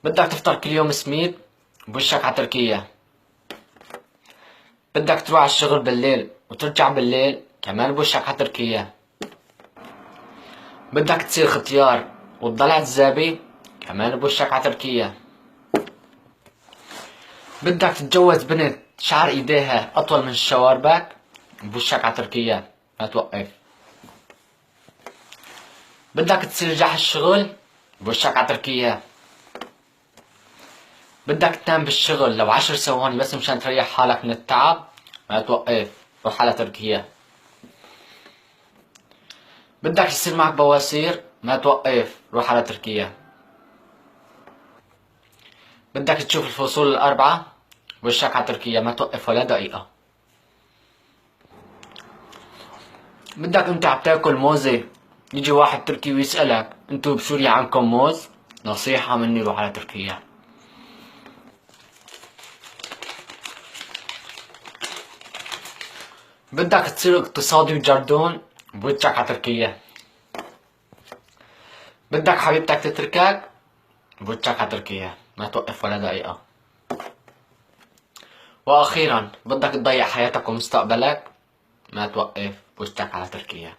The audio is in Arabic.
بدك تفطر كل يوم سميد بوشك على تركيا. بدك تروح على الشغل بالليل وترجع بالليل كمان بوشك على تركيا. بدك تصير ختيار وتضل عزابي كمان بوشك على تركيا. بدك تتجوز بنت شعر ايديها اطول من شواربك بوشك على تركيا، ما توقف. بدك تصير جح الشغل بوشك على تركيا. بدك تنام بالشغل لو 10 ثواني بس مشان تريح حالك من التعب، ما توقف، روح على تركيا. بدك يصير معك بواسير، ما توقف، روح على تركيا. بدك تشوف الفصول الأربعة وشك على تركيا، ما توقف ولا دقيقة. بدك انت عم تاكل موزة يجي واحد تركي ويسألك انتو بسوريا عندكم موز؟ نصيحة مني، روح على تركيا. بدك تصير اقتصادي وجردون بوجهك على تركيا. بدك حبيبتك تتركك بوجهك على تركيا، ما توقف ولا دقيقة. وأخيرا بدك تضيع حياتك ومستقبلك، ما توقف، بوجهك على تركيا.